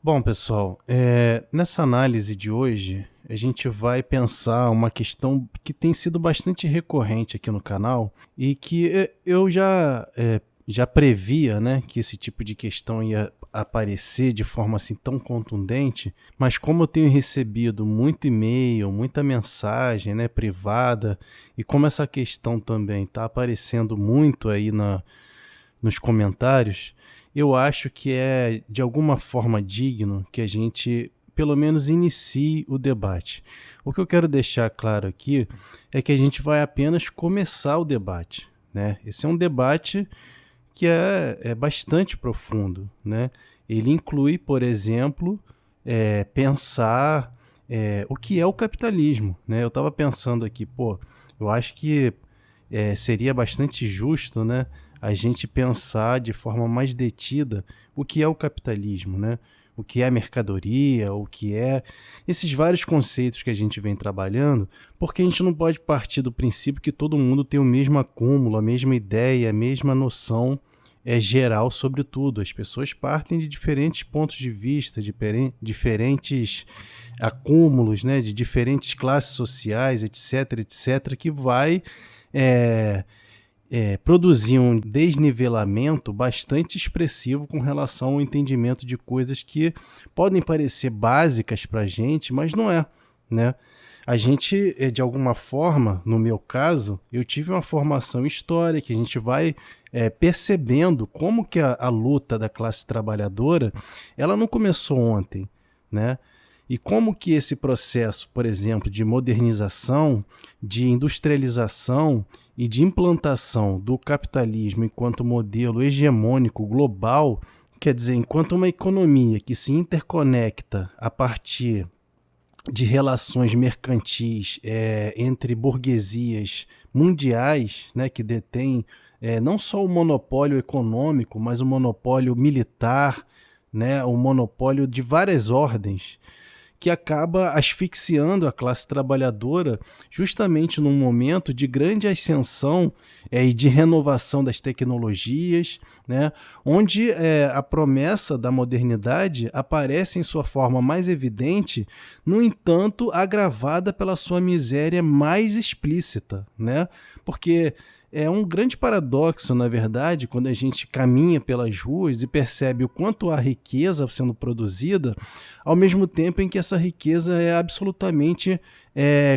Bom, pessoal, nessa análise de hoje, a gente vai pensar uma questão que tem sido bastante recorrente aqui no canal e que eu já previa, né, que esse tipo de questão ia aparecer de forma assim tão contundente, mas como eu tenho recebido muito e-mail, muita mensagem, né, privada, e como essa questão também está aparecendo muito aí nos comentários, eu acho que é de alguma forma digno que a gente pelo menos inicie o debate. O que eu quero deixar claro aqui é que a gente vai apenas começar o debate, né? Esse é um debate que é bastante profundo, né? Ele inclui, por exemplo, pensar o que é o capitalismo, né? Eu estava pensando aqui, eu acho que seria bastante justo, né, a gente pensar de forma mais detida o que é o capitalismo, né? O que é a mercadoria, o que é esses vários conceitos que a gente vem trabalhando, porque a gente não pode partir do princípio que todo mundo tem o mesmo acúmulo, a mesma ideia, a mesma noção geral sobre tudo. As pessoas partem de diferentes pontos de vista, diferentes acúmulos, né, de diferentes classes sociais, etc, etc, que vai é, produzir um desnivelamento bastante expressivo com relação ao entendimento de coisas que podem parecer básicas para a gente, mas não é, né? A gente, de alguma forma, no meu caso, eu tive uma formação histórica, a gente vai percebendo como que a luta da classe trabalhadora, ela não começou ontem, né? E como que esse processo, por exemplo, de modernização, de industrialização e de implantação do capitalismo enquanto modelo hegemônico global, quer dizer, enquanto uma economia que se interconecta a partir de relações mercantis entre burguesias mundiais, né, que detêm não só o monopólio econômico, mas o monopólio militar, né, o monopólio de várias ordens, que acaba asfixiando a classe trabalhadora justamente num momento de grande ascensão e de renovação das tecnologias, né, onde a promessa da modernidade aparece em sua forma mais evidente, no entanto, agravada pela sua miséria mais explícita, né? Porque é um grande paradoxo, na verdade, quando a gente caminha pelas ruas e percebe o quanto há riqueza sendo produzida, ao mesmo tempo em que essa riqueza é absolutamente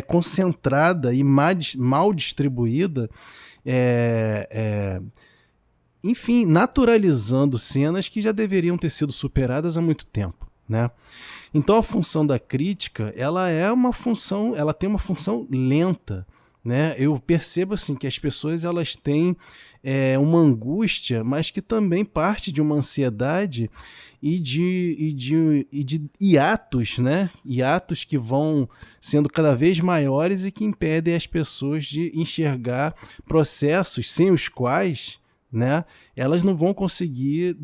concentrada e mal distribuída, é, é, enfim, naturalizando cenas que já deveriam ter sido superadas há muito tempo, né? Então a função da crítica, ela tem uma função lenta, né? Eu percebo assim que as pessoas elas têm uma angústia, mas que também parte de uma ansiedade e de hiatos, né? Hiatos que vão sendo cada vez maiores e que impedem as pessoas de enxergar processos sem os quais, né, elas não vão conseguir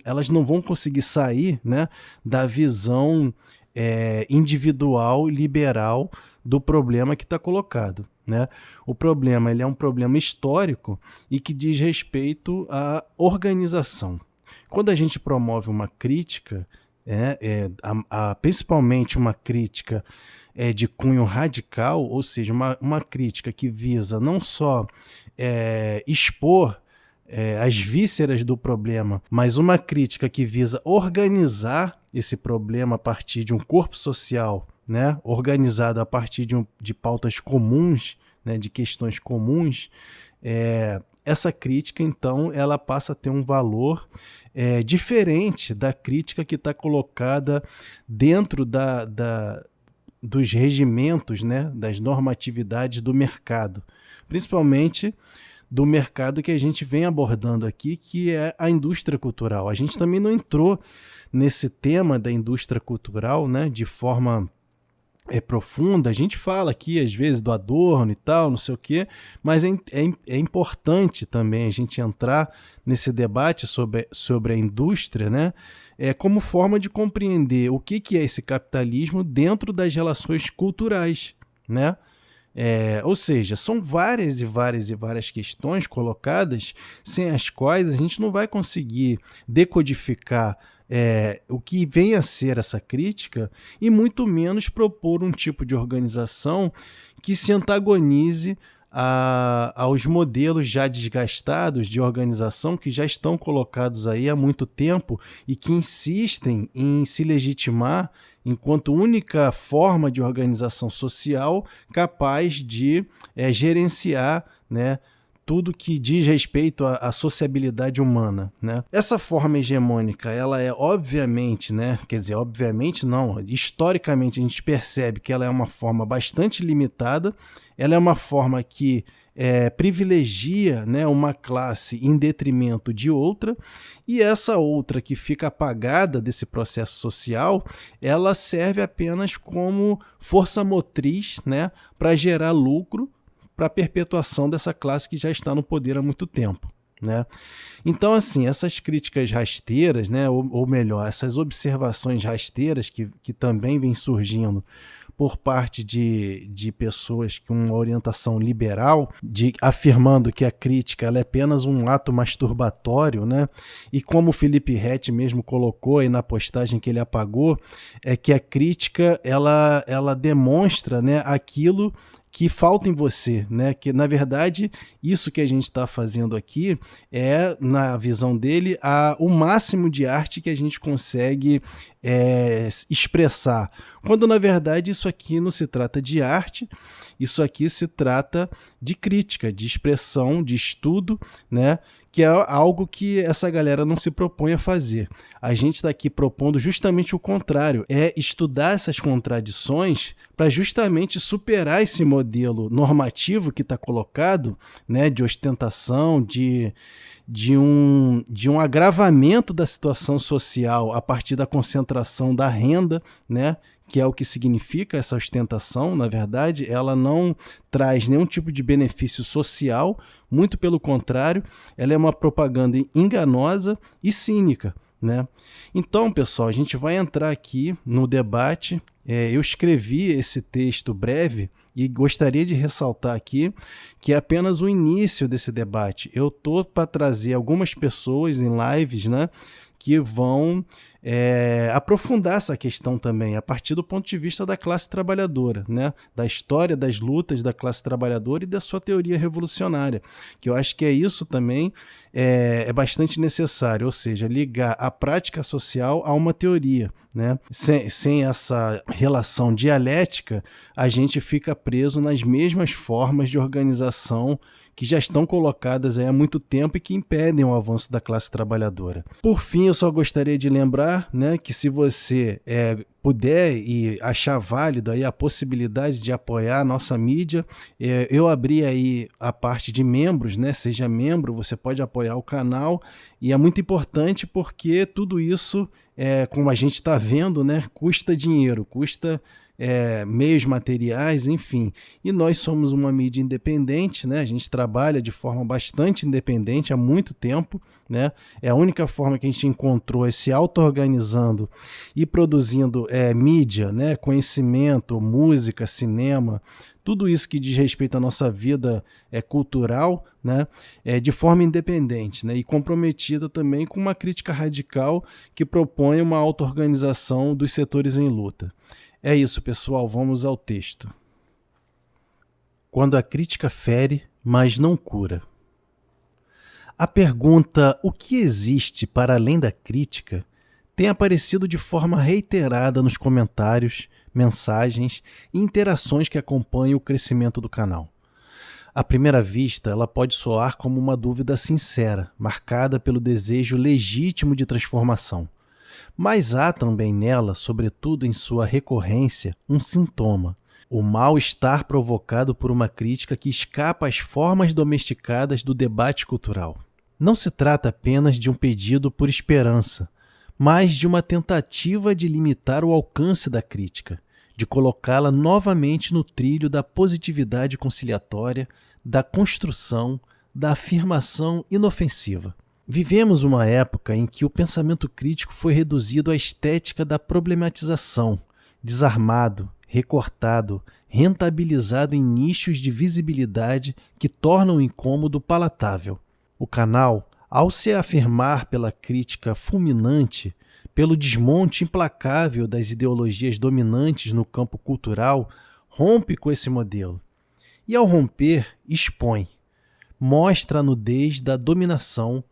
elas não vão conseguir sair, né, da visão individual, liberal do problema que está colocado, né? O problema ele é um problema histórico e que diz respeito à organização. Quando a gente promove uma crítica, principalmente uma crítica de cunho radical, ou seja, uma crítica que visa não só expor as vísceras do problema, mas uma crítica que visa organizar esse problema a partir de um corpo social, né, organizado a partir de pautas comuns, né, de questões comuns, essa crítica, então, ela passa a ter um valor diferente da crítica que está colocada dentro dos regimentos, né, das normatividades do mercado, principalmente do mercado que a gente vem abordando aqui, que é a indústria cultural. A gente também não entrou nesse tema da indústria cultural, né, de forma profunda. A gente fala aqui, às vezes, do Adorno e tal, não sei o quê, mas é importante também a gente entrar nesse debate sobre a indústria, né, como forma de compreender o que é esse capitalismo dentro das relações culturais, né? Ou seja, são várias e várias e várias questões colocadas sem as quais a gente não vai conseguir decodificar o que vem a ser essa crítica, e muito menos propor um tipo de organização que se antagonize aos modelos já desgastados de organização que já estão colocados aí há muito tempo e que insistem em se legitimar enquanto única forma de organização social capaz de gerenciar, né, tudo que diz respeito à sociabilidade humana, né? Essa forma hegemônica, ela é obviamente, né? Quer dizer, obviamente não, historicamente a gente percebe que ela é uma forma bastante limitada, ela é uma forma que privilegia, né, uma classe em detrimento de outra, e essa outra que fica apagada desse processo social, ela serve apenas como força motriz, né, para gerar lucro, para a perpetuação dessa classe que já está no poder há muito tempo, né? Então, assim, essas críticas rasteiras, né, ou melhor, essas observações rasteiras que também vêm surgindo por parte de pessoas com uma orientação liberal, afirmando que a crítica ela é apenas um ato masturbatório, né? E como o Felipe Rett mesmo colocou aí na postagem que ele apagou, é que a crítica ela demonstra, né, aquilo que falta em você, né? Que na verdade isso que a gente está fazendo aqui é, na visão dele, o máximo de arte que a gente consegue expressar. Quando na verdade isso aqui não se trata de arte, isso aqui se trata de crítica, de expressão, de estudo, né? Que é algo que essa galera não se propõe a fazer. A gente está aqui propondo justamente o contrário, é estudar essas contradições para justamente superar esse modelo normativo que está colocado, né, de ostentação, de um agravamento da situação social a partir da concentração da renda, né, que é o que significa essa ostentação. Na verdade, ela não traz nenhum tipo de benefício social, muito pelo contrário, ela é uma propaganda enganosa e cínica, né? Então, pessoal, a gente vai entrar aqui no debate. Eu escrevi esse texto breve e gostaria de ressaltar aqui que é apenas o início desse debate. Eu estou para trazer algumas pessoas em lives, né, que vão aprofundar essa questão também, a partir do ponto de vista da classe trabalhadora, né? Da história das lutas da classe trabalhadora e da sua teoria revolucionária, que eu acho que isso também é bastante necessário, ou seja, ligar a prática social a uma teoria, né? Sem essa relação dialética, a gente fica preso nas mesmas formas de organização que já estão colocadas aí há muito tempo e que impedem o avanço da classe trabalhadora. Por fim, eu só gostaria de lembrar, né, que se você puder e achar válido aí a possibilidade de apoiar a nossa mídia, eu abri aí a parte de membros, né? Seja membro, você pode apoiar o canal, e é muito importante porque tudo isso, como a gente está vendo, né, custa dinheiro, custa meios materiais, enfim. E nós somos uma mídia independente, né? A gente trabalha de forma bastante independente há muito tempo, né? É a única forma que a gente encontrou se auto-organizando e produzindo mídia, né? Conhecimento, música, cinema, tudo isso que diz respeito à nossa vida cultural, né? De forma independente, né? E comprometida também com uma crítica radical que propõe uma auto-organização dos setores em luta. É isso, pessoal, vamos ao texto. Quando a crítica fere, mas não cura. A pergunta "o que existe para além da crítica?" tem aparecido de forma reiterada nos comentários, mensagens e interações que acompanham o crescimento do canal. À primeira vista, ela pode soar como uma dúvida sincera, marcada pelo desejo legítimo de transformação. Mas há também nela, sobretudo em sua recorrência, um sintoma: o mal-estar provocado por uma crítica que escapa às formas domesticadas do debate cultural. Não se trata apenas de um pedido por esperança, mas de uma tentativa de limitar o alcance da crítica, de colocá-la novamente no trilho da positividade conciliatória, da construção, da afirmação inofensiva. Vivemos uma época em que o pensamento crítico foi reduzido à estética da problematização, desarmado, recortado, rentabilizado em nichos de visibilidade que tornam o incômodo palatável. O canal, ao se afirmar pela crítica fulminante, pelo desmonte implacável das ideologias dominantes no campo cultural, rompe com esse modelo. E ao romper, expõe, mostra a nudez da dominação,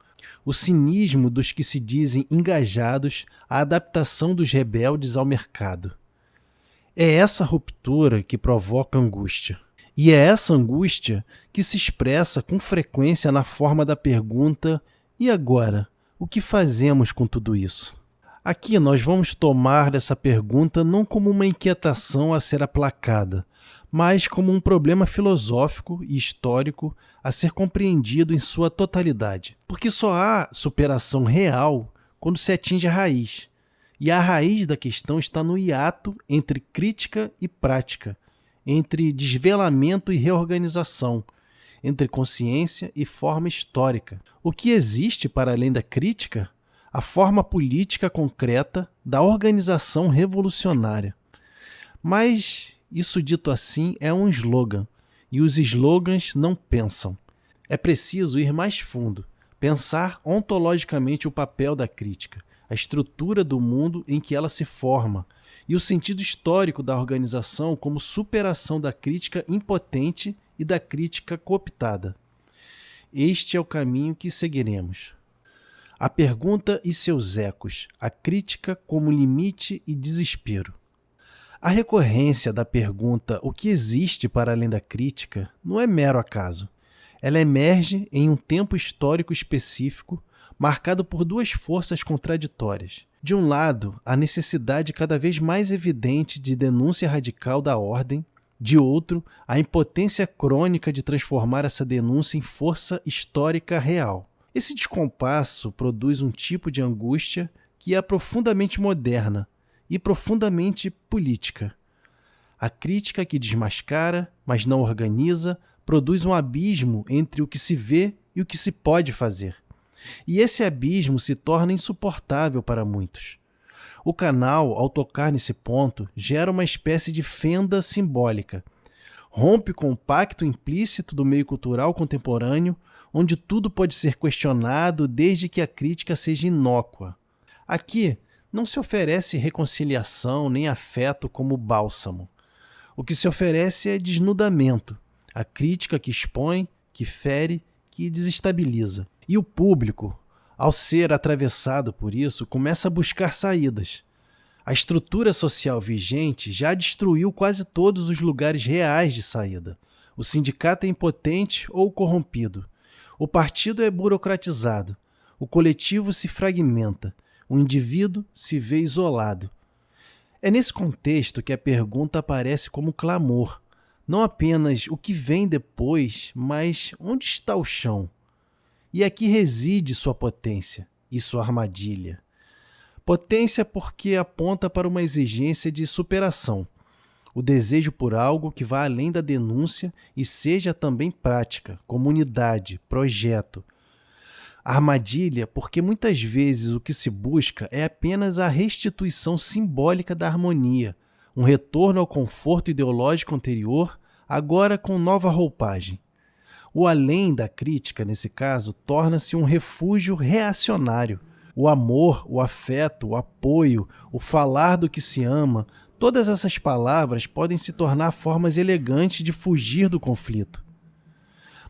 o cinismo dos que se dizem engajados, a adaptação dos rebeldes ao mercado. É essa ruptura que provoca angústia. E é essa angústia que se expressa com frequência na forma da pergunta: e agora? O que fazemos com tudo isso? Aqui nós vamos tomar dessa pergunta não como uma inquietação a ser aplacada, mas como um problema filosófico e histórico a ser compreendido em sua totalidade. Porque só há superação real quando se atinge a raiz. E a raiz da questão está no hiato entre crítica e prática, entre desvelamento e reorganização, entre consciência e forma histórica. O que existe para além da crítica? A forma política concreta da organização revolucionária. Mas isso dito assim é um slogan, e os slogans não pensam. É preciso ir mais fundo, pensar ontologicamente o papel da crítica, a estrutura do mundo em que ela se forma, e o sentido histórico da organização como superação da crítica impotente e da crítica cooptada. Este é o caminho que seguiremos. A pergunta e seus ecos, a crítica como limite e desespero. A recorrência da pergunta o que existe para além da crítica não é mero acaso. Ela emerge em um tempo histórico específico, marcado por duas forças contraditórias. De um lado, a necessidade cada vez mais evidente de denúncia radical da ordem, de outro, a impotência crônica de transformar essa denúncia em força histórica real. Esse descompasso produz um tipo de angústia que é profundamente moderna e profundamente política. A crítica que desmascara, mas não organiza, produz um abismo entre o que se vê e o que se pode fazer. E esse abismo se torna insuportável para muitos. O canal, ao tocar nesse ponto, gera uma espécie de fenda simbólica. Rompe com o pacto implícito do meio cultural contemporâneo, onde tudo pode ser questionado desde que a crítica seja inócua. Aqui não se oferece reconciliação nem afeto como bálsamo. O que se oferece é desnudamento, a crítica que expõe, que fere, que desestabiliza. E o público, ao ser atravessado por isso, começa a buscar saídas. A estrutura social vigente já destruiu quase todos os lugares reais de saída. O sindicato é impotente ou corrompido. O partido é burocratizado. O coletivo se fragmenta. O indivíduo se vê isolado. É nesse contexto que a pergunta aparece como clamor. Não apenas o que vem depois, mas onde está o chão? E aqui reside sua potência e sua armadilha. Potência porque aponta para uma exigência de superação, o desejo por algo que vá além da denúncia e seja também prática, comunidade, projeto. Armadilha porque muitas vezes o que se busca é apenas a restituição simbólica da harmonia, um retorno ao conforto ideológico anterior, agora com nova roupagem. O além da crítica, nesse caso, torna-se um refúgio reacionário. O amor, o afeto, o apoio, o falar do que se ama, todas essas palavras podem se tornar formas elegantes de fugir do conflito.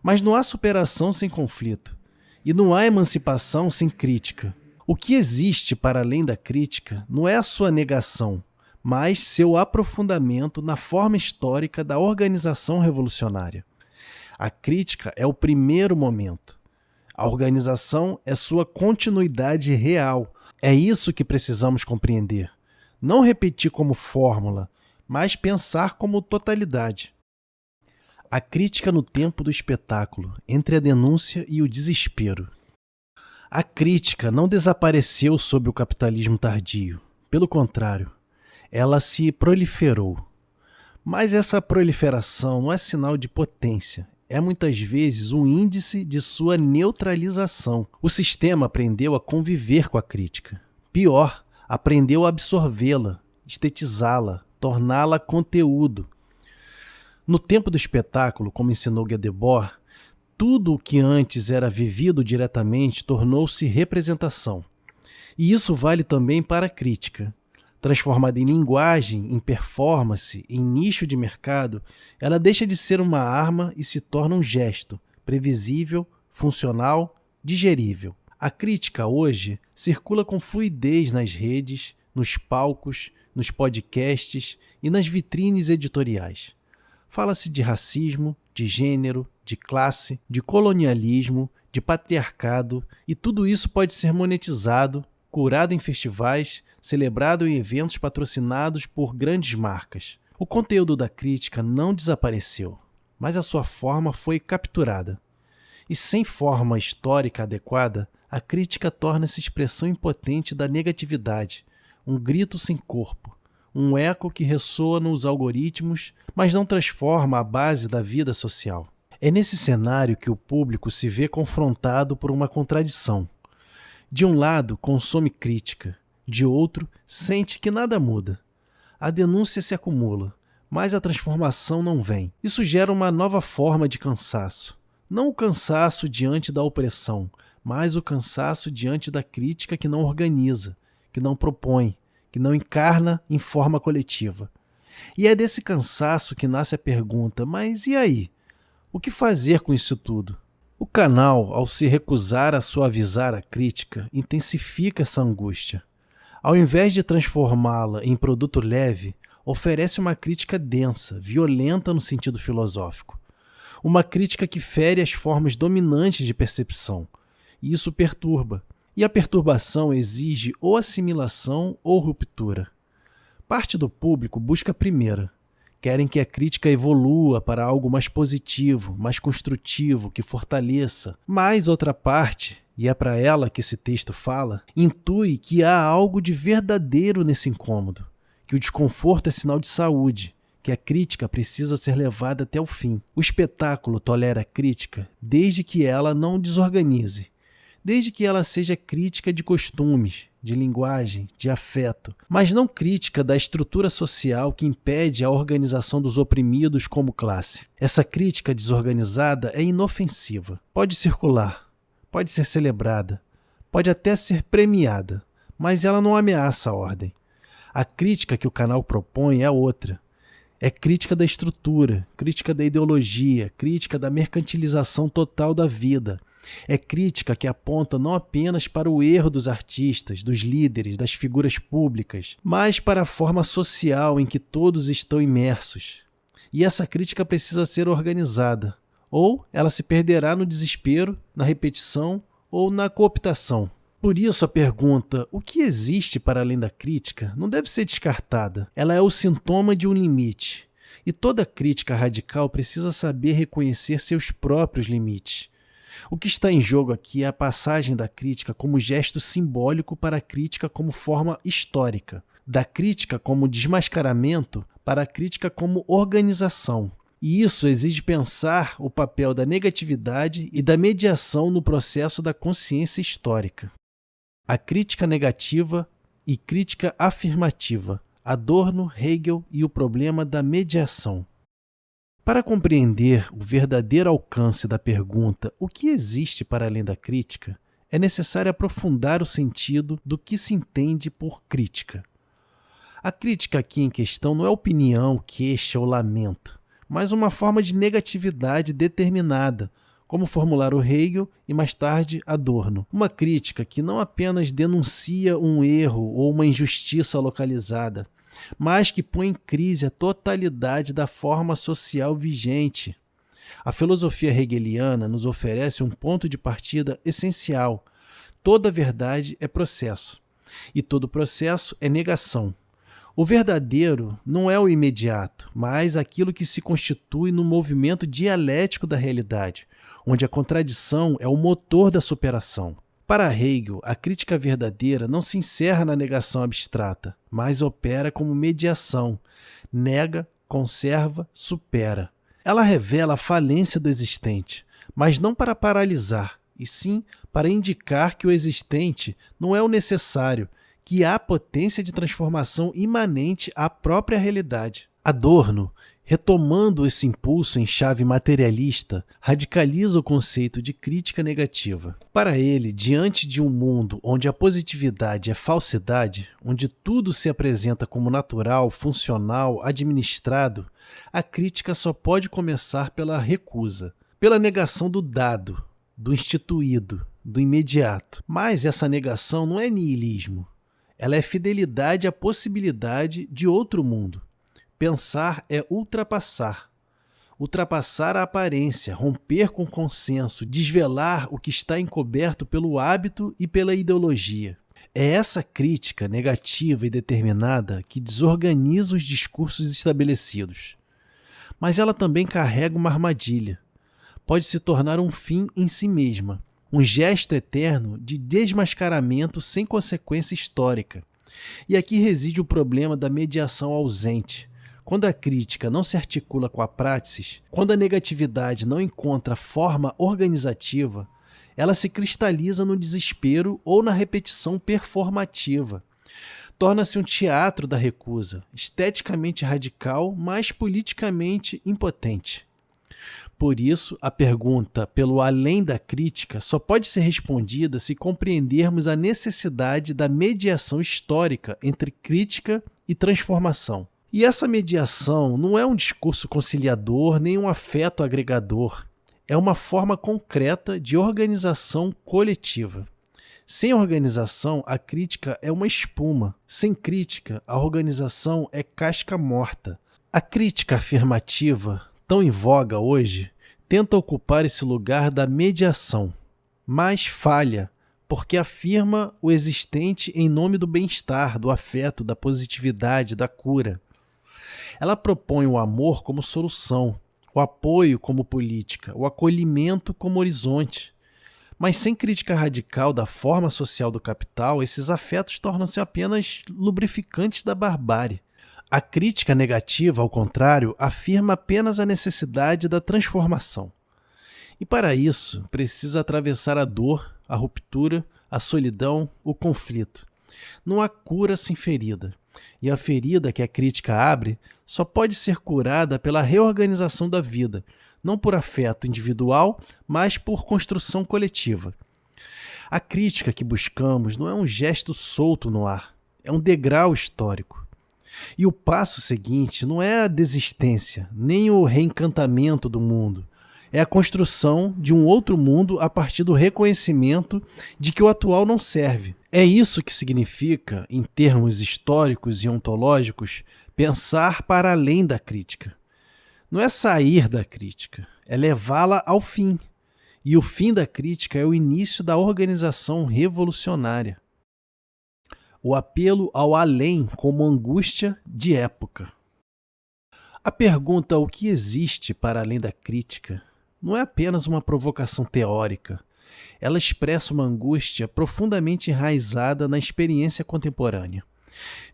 Mas não há superação sem conflito. E não há emancipação sem crítica. O que existe para além da crítica não é a sua negação, mas seu aprofundamento na forma histórica da organização revolucionária. A crítica é o primeiro momento. A organização é sua continuidade real. É isso que precisamos compreender. Não repetir como fórmula, mas pensar como totalidade. A crítica no tempo do espetáculo, entre a denúncia e o desespero. A crítica não desapareceu sob o capitalismo tardio. Pelo contrário, ela se proliferou. Mas essa proliferação não é sinal de potência. É muitas vezes um índice de sua neutralização. O sistema aprendeu a conviver com a crítica. Pior, aprendeu a absorvê-la, estetizá-la, torná-la conteúdo. No tempo do espetáculo, como ensinou Guy Debord, tudo o que antes era vivido diretamente tornou-se representação. E isso vale também para a crítica. Transformada em linguagem, em performance, em nicho de mercado, ela deixa de ser uma arma e se torna um gesto, previsível, funcional, digerível. A crítica hoje circula com fluidez nas redes, nos palcos, nos podcasts e nas vitrines editoriais. Fala-se de racismo, de gênero, de classe, de colonialismo, de patriarcado, e tudo isso pode ser monetizado, curado em festivais, celebrado em eventos patrocinados por grandes marcas. O conteúdo da crítica não desapareceu, mas a sua forma foi capturada. E sem forma histórica adequada, a crítica torna-se expressão impotente da negatividade, um grito sem corpo, um eco que ressoa nos algoritmos, mas não transforma a base da vida social. É nesse cenário que o público se vê confrontado por uma contradição. De um lado, consome crítica, de outro, sente que nada muda. A denúncia se acumula, mas a transformação não vem. Isso gera uma nova forma de cansaço. Não o cansaço diante da opressão, mas o cansaço diante da crítica que não organiza, que não propõe, que não encarna em forma coletiva. E é desse cansaço que nasce a pergunta: mas e aí? O que fazer com isso tudo? O canal, ao se recusar a suavizar a crítica, intensifica essa angústia. Ao invés de transformá-la em produto leve, oferece uma crítica densa, violenta no sentido filosófico. Uma crítica que fere as formas dominantes de percepção. E isso perturba. E a perturbação exige ou assimilação ou ruptura. Parte do público busca a primeira. Querem que a crítica evolua para algo mais positivo, mais construtivo, que fortaleça. Mas outra parte, e é para ela que esse texto fala, intui que há algo de verdadeiro nesse incômodo, que o desconforto é sinal de saúde, que a crítica precisa ser levada até o fim. O espetáculo tolera a crítica desde que ela não o desorganize, desde que ela seja crítica de costumes, de linguagem, de afeto, mas não crítica da estrutura social que impede a organização dos oprimidos como classe. Essa crítica desorganizada é inofensiva, pode circular, pode ser celebrada, pode até ser premiada, mas ela não ameaça a ordem. A crítica que o canal propõe é outra. É crítica da estrutura, crítica da ideologia, crítica da mercantilização total da vida. É crítica que aponta não apenas para o erro dos artistas, dos líderes, das figuras públicas, mas para a forma social em que todos estão imersos. E essa crítica precisa ser organizada, ou ela se perderá no desespero, na repetição ou na cooptação. Por isso a pergunta, o que existe para além da crítica, não deve ser descartada. Ela é o sintoma de um limite. E toda crítica radical precisa saber reconhecer seus próprios limites. O que está em jogo aqui é a passagem da crítica como gesto simbólico para a crítica como forma histórica, da crítica como desmascaramento para a crítica como organização. E isso exige pensar o papel da negatividade e da mediação no processo da consciência histórica. A crítica negativa e crítica afirmativa, Adorno, Hegel e o problema da mediação. Para compreender o verdadeiro alcance da pergunta o que existe para além da crítica, é necessário aprofundar o sentido do que se entende por crítica. A crítica aqui em questão não é opinião, queixa ou lamento, mas uma forma de negatividade determinada, como formularam Hegel e mais tarde Adorno. Uma crítica que não apenas denuncia um erro ou uma injustiça localizada, mas que põe em crise a totalidade da forma social vigente. A filosofia hegeliana nos oferece um ponto de partida essencial. Toda verdade é processo, e todo processo é negação. O verdadeiro não é o imediato, mas aquilo que se constitui no movimento dialético da realidade, onde a contradição é o motor da superação. Para Hegel, a crítica verdadeira não se encerra na negação abstrata, mas opera como mediação, nega, conserva, supera. Ela revela a falência do existente, mas não para paralisar, e sim para indicar que o existente não é o necessário, que há potência de transformação imanente à própria realidade. Adorno Retomando esse impulso em chave materialista, radicaliza o conceito de crítica negativa. Para ele, diante de um mundo onde a positividade é falsidade, onde tudo se apresenta como natural, funcional, administrado, a crítica só pode começar pela recusa, pela negação do dado, do instituído, do imediato. Mas essa negação não é niilismo. Ela é fidelidade à possibilidade de outro mundo. Pensar é ultrapassar. Ultrapassar a aparência, romper com o consenso, desvelar o que está encoberto pelo hábito e pela ideologia. É essa crítica negativa e determinada que desorganiza os discursos estabelecidos. Mas ela também carrega uma armadilha. Pode se tornar um fim em si mesma, um gesto eterno de desmascaramento sem consequência histórica. E aqui reside o problema da mediação ausente. Quando a crítica não se articula com a praxis, quando a negatividade não encontra forma organizativa, ela se cristaliza no desespero ou na repetição performativa. Torna-se um teatro da recusa, esteticamente radical, mas politicamente impotente. Por isso, a pergunta pelo além da crítica só pode ser respondida se compreendermos a necessidade da mediação histórica entre crítica e transformação. E essa mediação não é um discurso conciliador nem um afeto agregador. É uma forma concreta de organização coletiva. Sem organização, a crítica é uma espuma. Sem crítica, a organização é casca morta. A crítica afirmativa, tão em voga hoje, tenta ocupar esse lugar da mediação, mas falha, porque afirma o existente em nome do bem-estar, do afeto, da positividade, da cura. Ela propõe o amor como solução, o apoio como política, o acolhimento como horizonte. Mas sem crítica radical da forma social do capital, esses afetos tornam-se apenas lubrificantes da barbárie. A crítica negativa, ao contrário, afirma apenas a necessidade da transformação. E para isso, precisa atravessar a dor, a ruptura, a solidão, o conflito. Não há cura sem ferida. E a ferida que a crítica abre só pode ser curada pela reorganização da vida, não por afeto individual, mas por construção coletiva. A crítica que buscamos não é um gesto solto no ar, é um degrau histórico. E o passo seguinte não é a desistência, nem o reencantamento do mundo. É a construção de um outro mundo a partir do reconhecimento de que o atual não serve. É isso que significa, em termos históricos e ontológicos, pensar para além da crítica. Não é sair da crítica, é levá-la ao fim. E o fim da crítica é o início da organização revolucionária. O apelo ao além como angústia de época. A pergunta o que existe para além da crítica não é apenas uma provocação teórica. Ela expressa uma angústia profundamente enraizada na experiência contemporânea.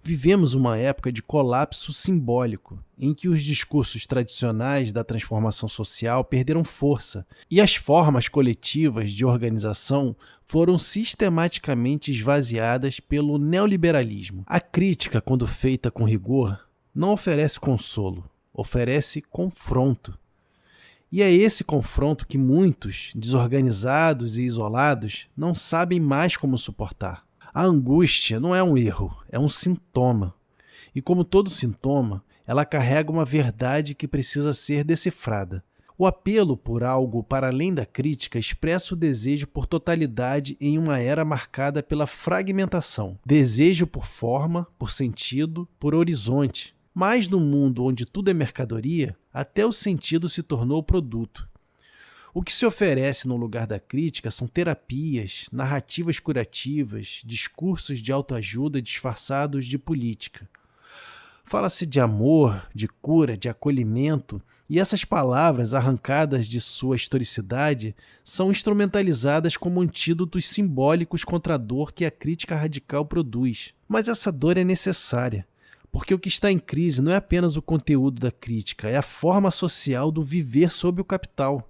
Vivemos uma época de colapso simbólico, em que os discursos tradicionais da transformação social perderam força e as formas coletivas de organização foram sistematicamente esvaziadas pelo neoliberalismo. A crítica, quando feita com rigor, não oferece consolo, oferece confronto. E é esse confronto que muitos, desorganizados e isolados, não sabem mais como suportar. A angústia não é um erro, é um sintoma. E como todo sintoma, ela carrega uma verdade que precisa ser decifrada. O apelo por algo para além da crítica expressa o desejo por totalidade em uma era marcada pela fragmentação. Desejo por forma, por sentido, por horizonte. Mas no mundo onde tudo é mercadoria, até o sentido se tornou produto. O que se oferece no lugar da crítica são terapias, narrativas curativas, discursos de autoajuda disfarçados de política. Fala-se de amor, de cura, de acolhimento, e essas palavras, arrancadas de sua historicidade, são instrumentalizadas como antídotos simbólicos contra a dor que a crítica radical produz. Mas essa dor é necessária. Porque o que está em crise não é apenas o conteúdo da crítica, é a forma social do viver sob o capital.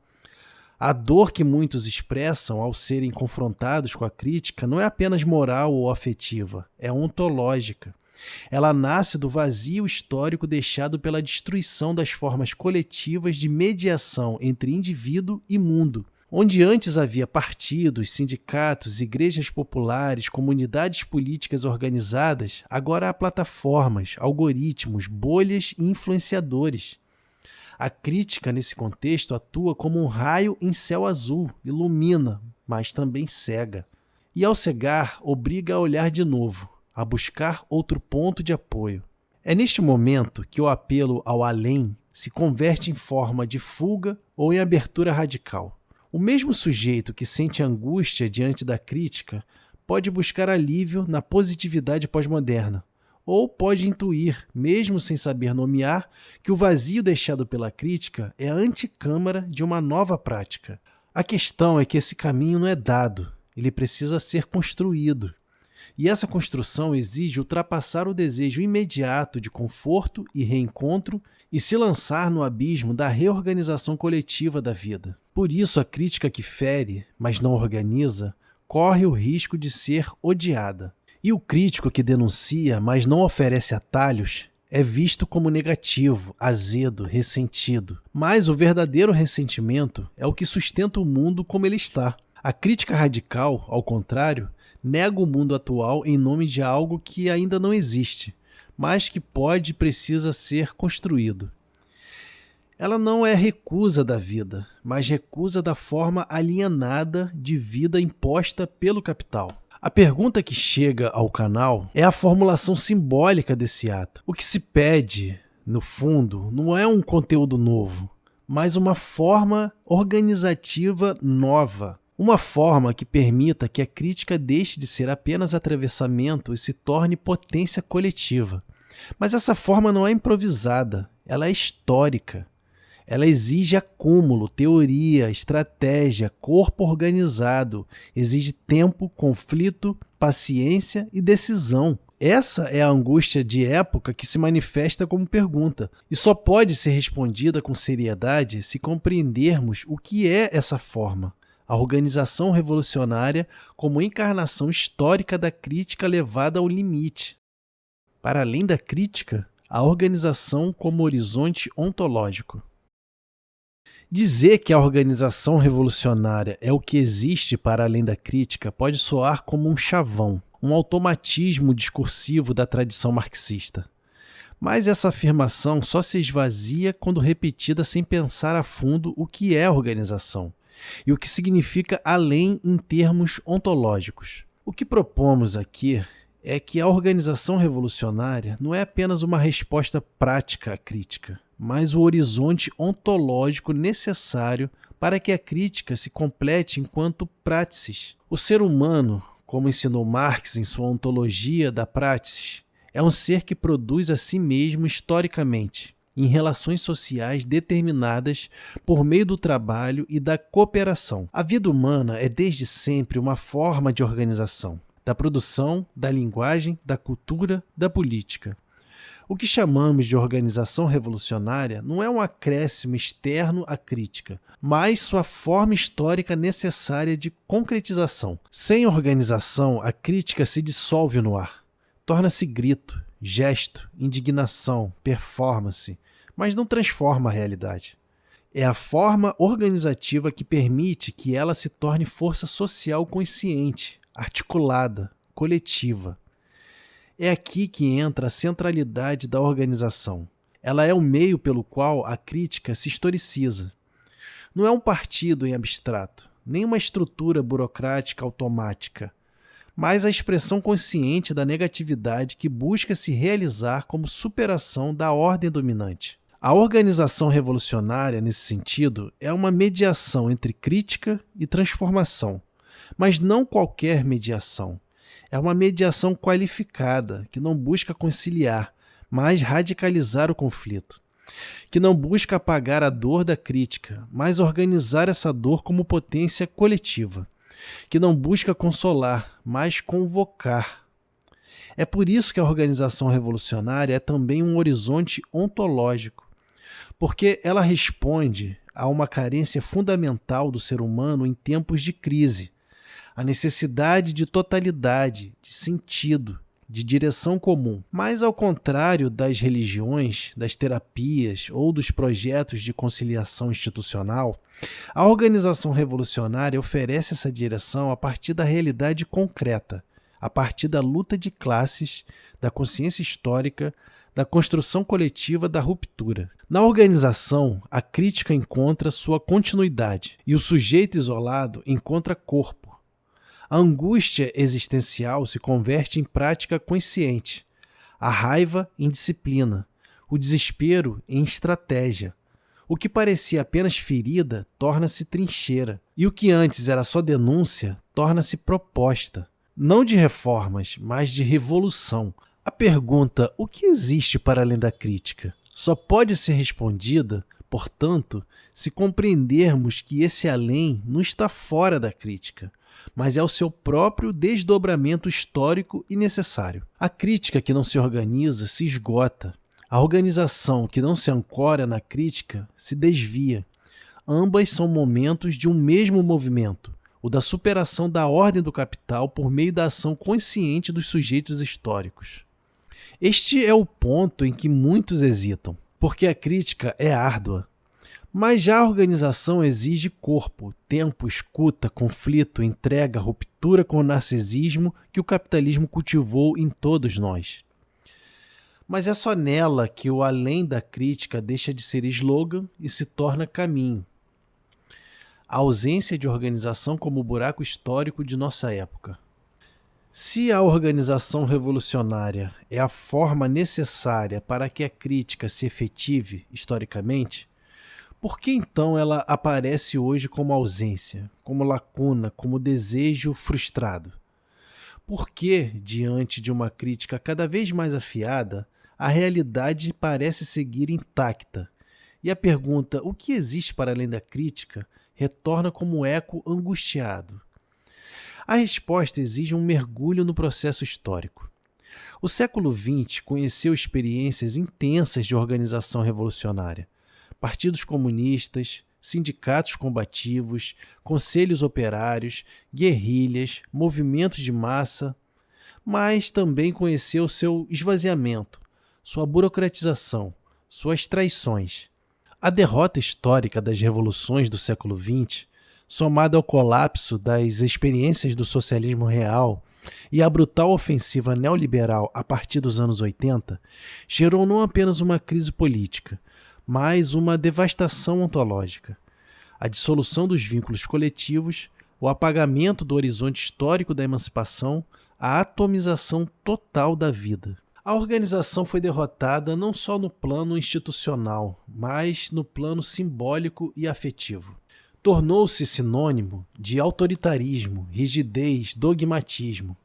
A dor que muitos expressam ao serem confrontados com a crítica não é apenas moral ou afetiva, é ontológica. Ela nasce do vazio histórico deixado pela destruição das formas coletivas de mediação entre indivíduo e mundo. Onde antes havia partidos, sindicatos, igrejas populares, comunidades políticas organizadas, agora há plataformas, algoritmos, bolhas e influenciadores. A crítica, nesse contexto, atua como um raio em céu azul, ilumina, mas também cega. E ao cegar, obriga a olhar de novo, a buscar outro ponto de apoio. É neste momento que o apelo ao além se converte em forma de fuga ou em abertura radical. O mesmo sujeito que sente angústia diante da crítica pode buscar alívio na positividade pós-moderna, ou pode intuir, mesmo sem saber nomear, que o vazio deixado pela crítica é a antecâmara de uma nova prática. A questão é que esse caminho não é dado, ele precisa ser construído. E essa construção exige ultrapassar o desejo imediato de conforto e reencontro e se lançar no abismo da reorganização coletiva da vida. Por isso, a crítica que fere, mas não organiza, corre o risco de ser odiada. E o crítico que denuncia, mas não oferece atalhos, é visto como negativo, azedo, ressentido. Mas o verdadeiro ressentimento é o que sustenta o mundo como ele está. A crítica radical, ao contrário, nega o mundo atual em nome de algo que ainda não existe, mas que pode e precisa ser construído. Ela não é recusa da vida, mas recusa da forma alienada de vida imposta pelo capital. A pergunta que chega ao canal é a formulação simbólica desse ato. O que se pede, no fundo, não é um conteúdo novo, mas uma forma organizativa nova. Uma forma que permita que a crítica deixe de ser apenas atravessamento e se torne potência coletiva. Mas essa forma não é improvisada, ela é histórica. Ela exige acúmulo, teoria, estratégia, corpo organizado, exige tempo, conflito, paciência e decisão. Essa é a angústia de época que se manifesta como pergunta e só pode ser respondida com seriedade se compreendermos o que é essa forma. A organização revolucionária como encarnação histórica da crítica levada ao limite. Para além da crítica, a organização como horizonte ontológico. Dizer que a organização revolucionária é o que existe para além da crítica pode soar como um chavão, um automatismo discursivo da tradição marxista. Mas essa afirmação só se esvazia quando repetida sem pensar a fundo o que é organização e o que significa além em termos ontológicos. O que propomos aqui é que a organização revolucionária não é apenas uma resposta prática à crítica, mas o horizonte ontológico necessário para que a crítica se complete enquanto praxis. O ser humano, como ensinou Marx em sua ontologia da praxis, é um ser que produz a si mesmo historicamente, em relações sociais determinadas por meio do trabalho e da cooperação. A vida humana é desde sempre uma forma de organização, da produção, da linguagem, da cultura, da política. O que chamamos de organização revolucionária não é um acréscimo externo à crítica, mas sua forma histórica necessária de concretização. Sem organização, a crítica se dissolve no ar. Torna-se grito, gesto, indignação, performance, mas não transforma a realidade. É a forma organizativa que permite que ela se torne força social consciente, articulada, coletiva. É aqui que entra a centralidade da organização. Ela é o meio pelo qual a crítica se historiciza. Não é um partido em abstrato, nem uma estrutura burocrática automática, mas a expressão consciente da negatividade que busca se realizar como superação da ordem dominante. A organização revolucionária, nesse sentido, é uma mediação entre crítica e transformação, mas não qualquer mediação. É uma mediação qualificada, que não busca conciliar, mas radicalizar o conflito, que não busca apagar a dor da crítica, mas organizar essa dor como potência coletiva, que não busca consolar, mas convocar. É por isso que a organização revolucionária é também um horizonte ontológico, porque ela responde a uma carência fundamental do ser humano em tempos de crise, a necessidade de totalidade, de sentido, de direção comum. Mas, ao contrário das religiões, das terapias ou dos projetos de conciliação institucional, a organização revolucionária oferece essa direção a partir da realidade concreta, a partir da luta de classes, da consciência histórica, da construção coletiva, da ruptura. Na organização, a crítica encontra sua continuidade e o sujeito isolado encontra corpo. A angústia existencial se converte em prática consciente, a raiva em disciplina, o desespero em estratégia. O que parecia apenas ferida torna-se trincheira, e o que antes era só denúncia torna-se proposta, não de reformas, mas de revolução. A pergunta, o que existe para além da crítica, só pode ser respondida, portanto, se compreendermos que esse além não está fora da crítica, mas é o seu próprio desdobramento histórico e necessário. A crítica que não se organiza se esgota. A organização que não se ancora na crítica se desvia. Ambas são momentos de um mesmo movimento, o da superação da ordem do capital por meio da ação consciente dos sujeitos históricos. Este é o ponto em que muitos hesitam, porque a crítica é árdua. Mas já a organização exige corpo, tempo, escuta, conflito, entrega, ruptura com o narcisismo que o capitalismo cultivou em todos nós. Mas é só nela que o além da crítica deixa de ser slogan e se torna caminho. A ausência de organização como buraco histórico de nossa época. Se a organização revolucionária é a forma necessária para que a crítica se efetive historicamente, por que então ela aparece hoje como ausência, como lacuna, como desejo frustrado? Por que, diante de uma crítica cada vez mais afiada, a realidade parece seguir intacta? E a pergunta, o que existe para além da crítica, retorna como eco angustiado. A resposta exige um mergulho no processo histórico. O século XX conheceu experiências intensas de organização revolucionária. Partidos comunistas, sindicatos combativos, conselhos operários, guerrilhas, movimentos de massa, mas também conheceu seu esvaziamento, sua burocratização, suas traições. A derrota histórica das revoluções do século XX, somada ao colapso das experiências do socialismo real e à brutal ofensiva neoliberal a partir dos anos 80, gerou não apenas uma crise política, mas uma devastação ontológica. A dissolução dos vínculos coletivos, o apagamento do horizonte histórico da emancipação, a atomização total da vida. A organização foi derrotada não só no plano institucional, mas no plano simbólico e afetivo. Tornou-se sinônimo de autoritarismo, rigidez, dogmatismo.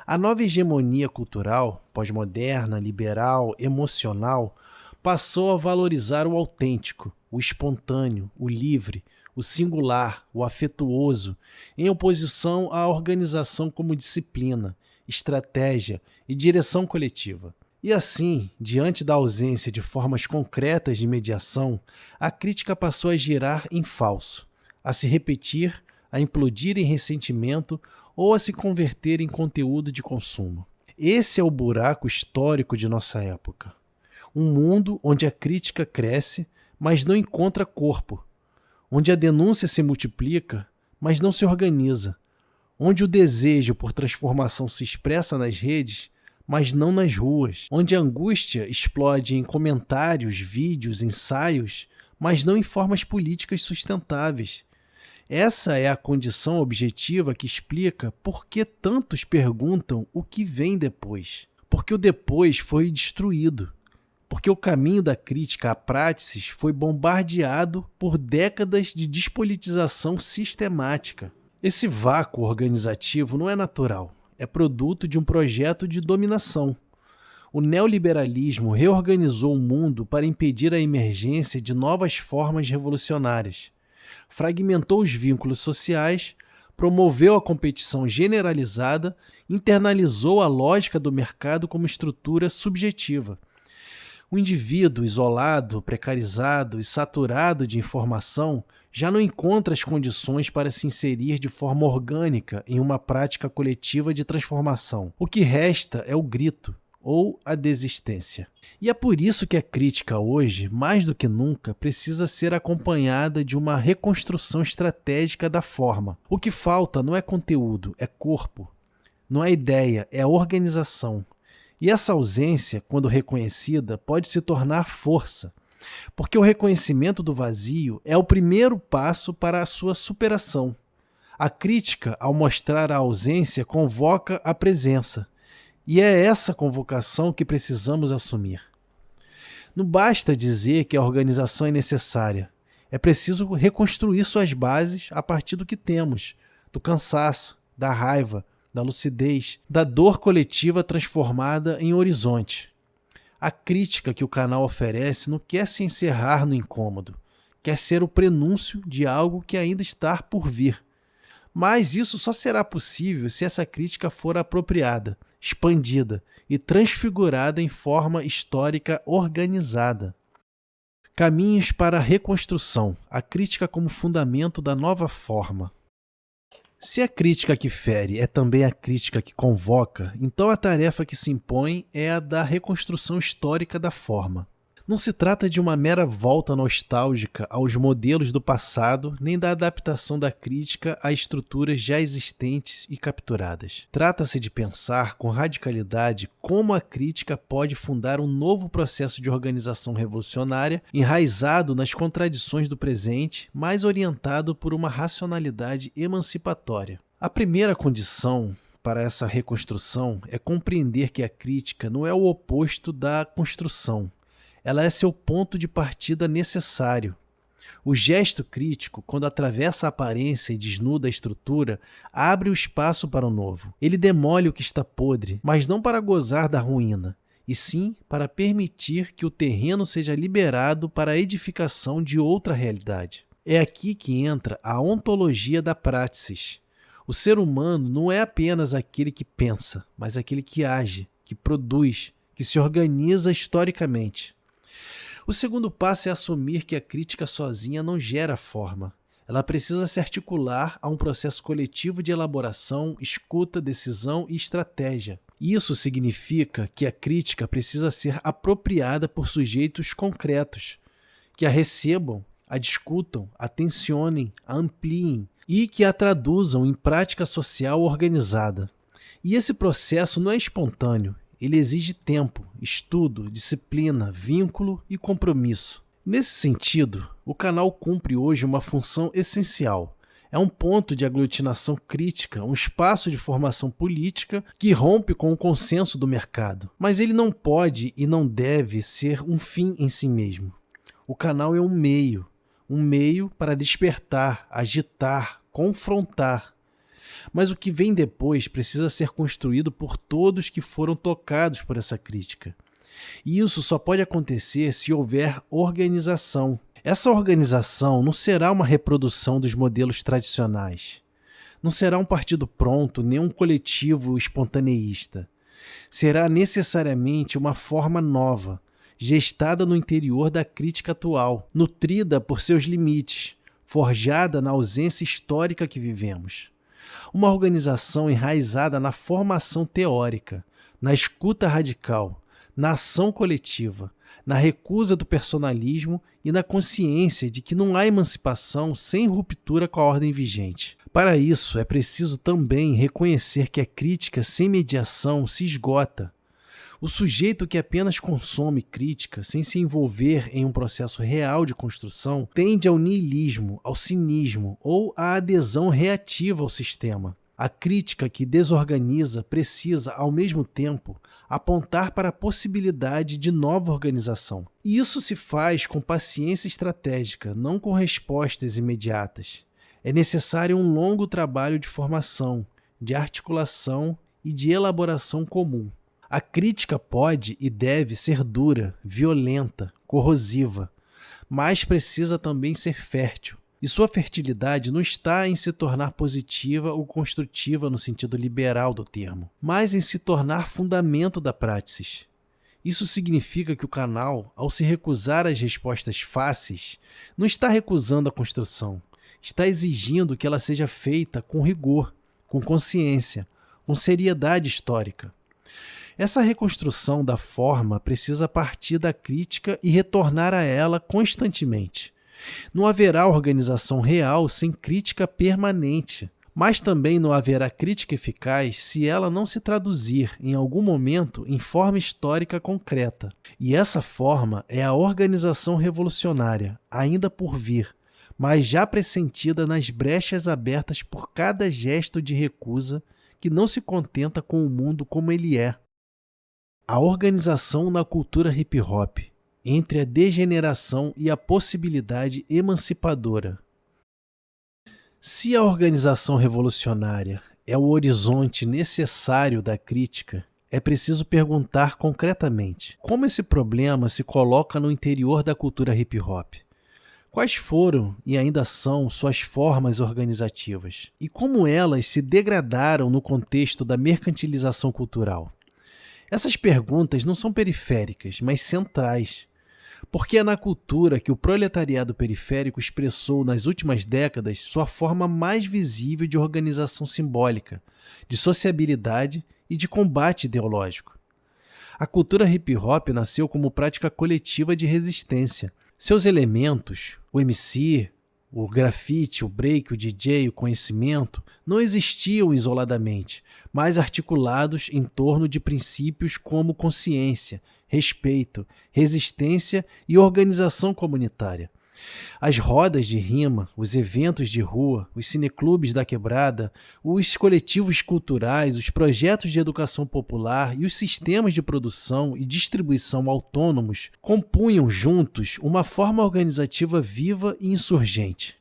A nova hegemonia cultural, pós-moderna, liberal, emocional, passou a valorizar o autêntico, o espontâneo, o livre, o singular, o afetuoso, em oposição à organização como disciplina, estratégia e direção coletiva. E assim, diante da ausência de formas concretas de mediação, a crítica passou a girar em falso, a se repetir, a implodir em ressentimento ou a se converter em conteúdo de consumo. Esse é o buraco histórico de nossa época. Um mundo onde a crítica cresce, mas não encontra corpo, onde a denúncia se multiplica, mas não se organiza, onde o desejo por transformação se expressa nas redes, mas não nas ruas, onde a angústia explode em comentários, vídeos, ensaios, mas não em formas políticas sustentáveis. Essa é a condição objetiva que explica por que tantos perguntam o que vem depois. Porque o depois foi destruído. Porque o caminho da crítica à praxis foi bombardeado por décadas de despolitização sistemática. Esse vácuo organizativo não é natural, é produto de um projeto de dominação. O neoliberalismo reorganizou o mundo para impedir a emergência de novas formas revolucionárias. Fragmentou os vínculos sociais, promoveu a competição generalizada, internalizou a lógica do mercado como estrutura subjetiva. O indivíduo isolado, precarizado e saturado de informação já não encontra as condições para se inserir de forma orgânica em uma prática coletiva de transformação. O que resta é o grito, ou a desistência. E é por isso que a crítica hoje, mais do que nunca, precisa ser acompanhada de uma reconstrução estratégica da forma. O que falta não é conteúdo, é corpo. Não é ideia, é organização. E essa ausência, quando reconhecida, pode se tornar força. Porque o reconhecimento do vazio é o primeiro passo para a sua superação. A crítica, ao mostrar a ausência, convoca a presença. E é essa convocação que precisamos assumir. Não basta dizer que a organização é necessária. É preciso reconstruir suas bases a partir do que temos, do cansaço, da raiva, da lucidez, da dor coletiva transformada em horizonte. A crítica que o canal oferece não quer se encerrar no incômodo, quer ser o prenúncio de algo que ainda está por vir. Mas isso só será possível se essa crítica for apropriada, expandida e transfigurada em forma histórica organizada. Caminhos para a reconstrução, a crítica como fundamento da nova forma. Se a crítica que fere é também a crítica que convoca, então a tarefa que se impõe é a da reconstrução histórica da forma. Não se trata de uma mera volta nostálgica aos modelos do passado, nem da adaptação da crítica a estruturas já existentes e capturadas. Trata-se de pensar com radicalidade como a crítica pode fundar um novo processo de organização revolucionária, enraizado nas contradições do presente, mas orientado por uma racionalidade emancipatória. A primeira condição para essa reconstrução é compreender que a crítica não é o oposto da construção. Ela é seu ponto de partida necessário. O gesto crítico, quando atravessa a aparência e desnuda a estrutura, abre o espaço para o novo. Ele demole o que está podre, mas não para gozar da ruína, e sim para permitir que o terreno seja liberado para a edificação de outra realidade. É aqui que entra a ontologia da praxis. O ser humano não é apenas aquele que pensa, mas aquele que age, que produz, que se organiza historicamente. O segundo passo é assumir que a crítica sozinha não gera forma. Ela precisa se articular a um processo coletivo de elaboração, escuta, decisão e estratégia. Isso significa que a crítica precisa ser apropriada por sujeitos concretos, que a recebam, a discutam, a tensionem, a ampliem e que a traduzam em prática social organizada. E esse processo não é espontâneo. Ele exige tempo, estudo, disciplina, vínculo e compromisso. Nesse sentido, o canal cumpre hoje uma função essencial. É um ponto de aglutinação crítica, um espaço de formação política que rompe com o consenso do mercado. Mas ele não pode e não deve ser um fim em si mesmo. O canal é um meio para despertar, agitar, confrontar. Mas o que vem depois precisa ser construído por todos que foram tocados por essa crítica. E isso só pode acontecer se houver organização. Essa organização não será uma reprodução dos modelos tradicionais. Não será um partido pronto, nem um coletivo espontaneísta. Será necessariamente uma forma nova, gestada no interior da crítica atual, nutrida por seus limites, forjada na ausência histórica que vivemos. Uma organização enraizada na formação teórica, na escuta radical, na ação coletiva, na recusa do personalismo e na consciência de que não há emancipação sem ruptura com a ordem vigente. Para isso, é preciso também reconhecer que a crítica sem mediação se esgota. O sujeito que apenas consome crítica, sem se envolver em um processo real de construção, tende ao niilismo, ao cinismo ou à adesão reativa ao sistema. A crítica que desorganiza precisa, ao mesmo tempo, apontar para a possibilidade de nova organização. E isso se faz com paciência estratégica, não com respostas imediatas. É necessário um longo trabalho de formação, de articulação e de elaboração comum. A crítica pode e deve ser dura, violenta, corrosiva, mas precisa também ser fértil. E sua fertilidade não está em se tornar positiva ou construtiva no sentido liberal do termo, mas em se tornar fundamento da praxis. Isso significa que o canal, ao se recusar às respostas fáceis, não está recusando a construção, está exigindo que ela seja feita com rigor, com consciência, com seriedade histórica. Essa reconstrução da forma precisa partir da crítica e retornar a ela constantemente. Não haverá organização real sem crítica permanente, mas também não haverá crítica eficaz se ela não se traduzir, em algum momento, em forma histórica concreta. E essa forma é a organização revolucionária, ainda por vir, mas já pressentida nas brechas abertas por cada gesto de recusa que não se contenta com o mundo como ele é. A organização na cultura hip-hop, entre a degeneração e a possibilidade emancipadora. Se a organização revolucionária é o horizonte necessário da crítica, é preciso perguntar concretamente como esse problema se coloca no interior da cultura hip-hop. Quais foram e ainda são suas formas organizativas? E como elas se degradaram no contexto da mercantilização cultural? Essas perguntas não são periféricas, mas centrais. Porque é na cultura que o proletariado periférico expressou nas últimas décadas sua forma mais visível de organização simbólica, de sociabilidade e de combate ideológico. A cultura hip-hop nasceu como prática coletiva de resistência. Seus elementos, o MC, o grafite, o break, o DJ, o conhecimento, não existiam isoladamente, mas articulados em torno de princípios como consciência, respeito, resistência e organização comunitária. As rodas de rima, os eventos de rua, os cineclubes da quebrada, os coletivos culturais, os projetos de educação popular e os sistemas de produção e distribuição autônomos compunham juntos uma forma organizativa viva e insurgente.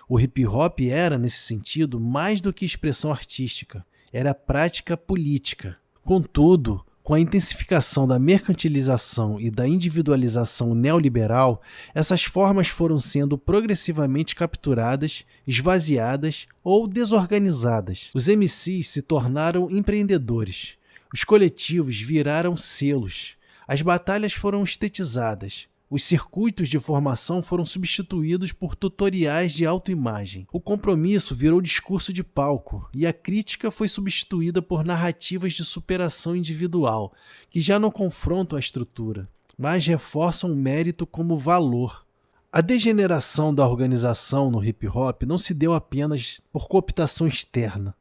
O hip-hop era, nesse sentido, mais do que expressão artística, era prática política. Contudo, com a intensificação da mercantilização e da individualização neoliberal, essas formas foram sendo progressivamente capturadas, esvaziadas ou desorganizadas. Os MCs se tornaram empreendedores. Os coletivos viraram selos. As batalhas foram estetizadas. Os circuitos de formação foram substituídos por tutoriais de autoimagem. O compromisso virou discurso de palco e a crítica foi substituída por narrativas de superação individual, que já não confrontam a estrutura, mas reforçam o mérito como valor. A degeneração da organização no hip-hop não se deu apenas por cooptação externa,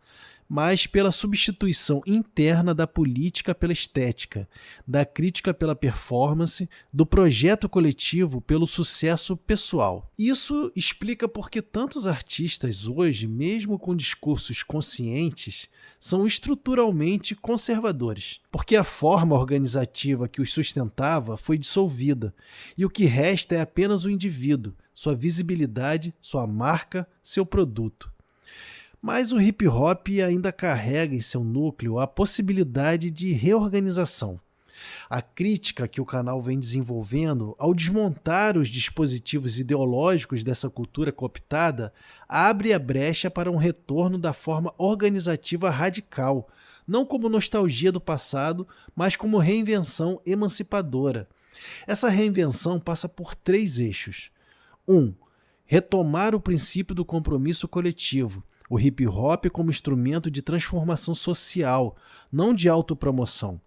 mas pela substituição interna da política pela estética, da crítica pela performance, do projeto coletivo pelo sucesso pessoal. Isso explica por que tantos artistas hoje, mesmo com discursos conscientes, são estruturalmente conservadores, porque a forma organizativa que os sustentava foi dissolvida, e o que resta é apenas o indivíduo, sua visibilidade, sua marca, seu produto. Mas o hip-hop ainda carrega em seu núcleo a possibilidade de reorganização. A crítica que o canal vem desenvolvendo ao desmontar os dispositivos ideológicos dessa cultura cooptada abre a brecha para um retorno da forma organizativa radical, não como nostalgia do passado, mas como reinvenção emancipadora. Essa reinvenção passa por 3 eixos. 1. Retomar o princípio do compromisso coletivo, o hip-hop como instrumento de transformação social, não de autopromoção.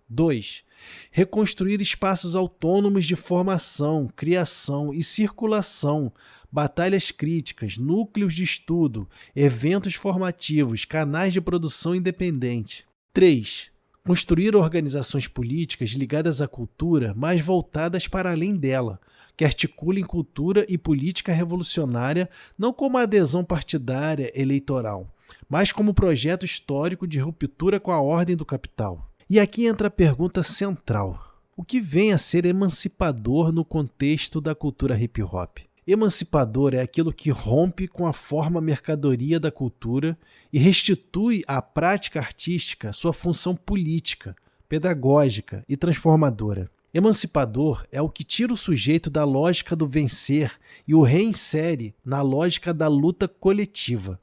2. Reconstruir espaços autônomos de formação, criação e circulação, batalhas críticas, núcleos de estudo, eventos formativos, canais de produção independente. 3. Construir organizações políticas ligadas à cultura, mas voltadas para além dela, que articulem cultura e política revolucionária não como adesão partidária eleitoral, mas como projeto histórico de ruptura com a ordem do capital. E aqui entra a pergunta central. O que vem a ser emancipador no contexto da cultura hip-hop? Emancipador é aquilo que rompe com a forma mercadoria da cultura e restitui à prática artística sua função política, pedagógica e transformadora. Emancipador é o que tira o sujeito da lógica do vencer e o reinsere na lógica da luta coletiva.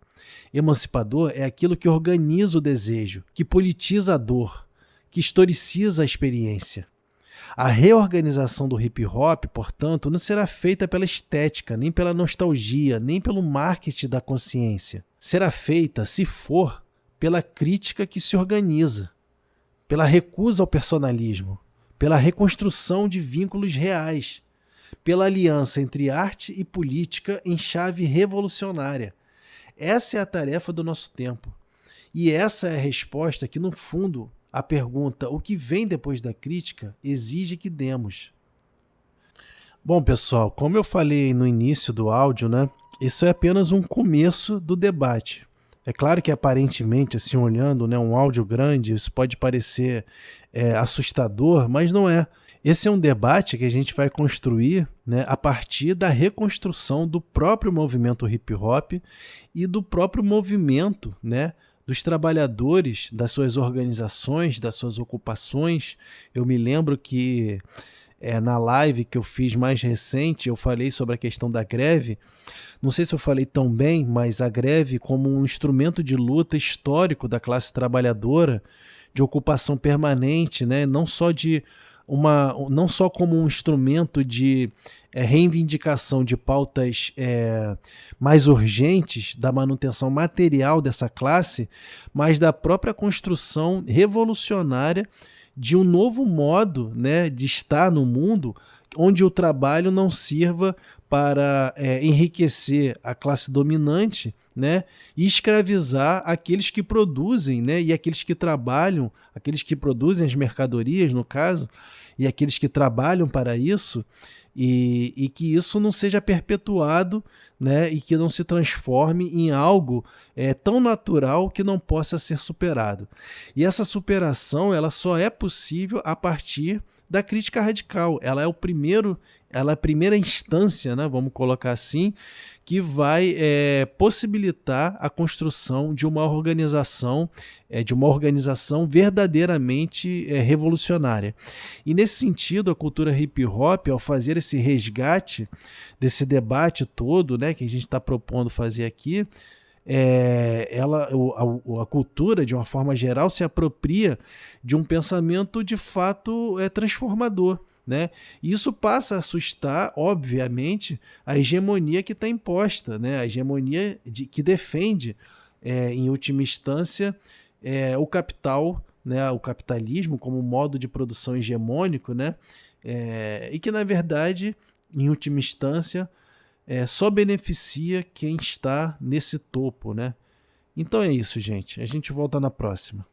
Emancipador é aquilo que organiza o desejo, que politiza a dor, que historiciza a experiência. A reorganização do hip hop, portanto, não será feita pela estética, nem pela nostalgia, nem pelo marketing da consciência. Será feita, se for, pela crítica que se organiza, pela recusa ao personalismo, pela reconstrução de vínculos reais, pela aliança entre arte e política em chave revolucionária. Essa é a tarefa do nosso tempo. E essa é a resposta que, no fundo, a pergunta o que vem depois da crítica exige que demos. Bom, pessoal, como eu falei no início do áudio, né, isso é apenas um começo do debate. É claro que aparentemente, assim, olhando, né, um áudio grande, isso pode parecer assustador, mas não é. Esse é um debate que a gente vai construir, né, a partir da reconstrução do próprio movimento hip hop e do próprio movimento, né, dos trabalhadores, das suas organizações, das suas ocupações. Eu me lembro que na live que eu fiz mais recente, eu falei sobre a questão da greve. Não sei se eu falei tão bem, mas a greve como um instrumento de luta histórico da classe trabalhadora, de ocupação permanente, né? Não só como um instrumento de reivindicação de pautas mais urgentes da manutenção material dessa classe, mas da própria construção revolucionária de um novo modo, né, de estar no mundo, onde o trabalho não sirva para enriquecer a classe dominante, né, e escravizar aqueles que produzem, né, e aqueles que trabalham, aqueles que produzem as mercadorias, no caso, e aqueles que trabalham para isso, e que isso não seja perpetuado, né, e que não se transforme em algo tão natural que não possa ser superado. E essa superação ela só é possível a partir da crítica radical. Ela é a primeira instância, né, vamos colocar assim, que vai possibilitar a construção de uma organização verdadeiramente revolucionária. E nesse sentido, a cultura hip hop, ao fazer esse resgate desse debate todo, né, que a gente está propondo fazer aqui, a cultura, de uma forma geral, se apropria de um pensamento de fato transformador. Né? E isso passa a assustar, obviamente, a hegemonia que está imposta, né? A hegemonia que defende, em última instância, o capital, né? O capitalismo como modo de produção hegemônico, né? E que, na verdade, em última instância, só beneficia quem está nesse topo. Né? Então é isso, gente. A gente volta na próxima.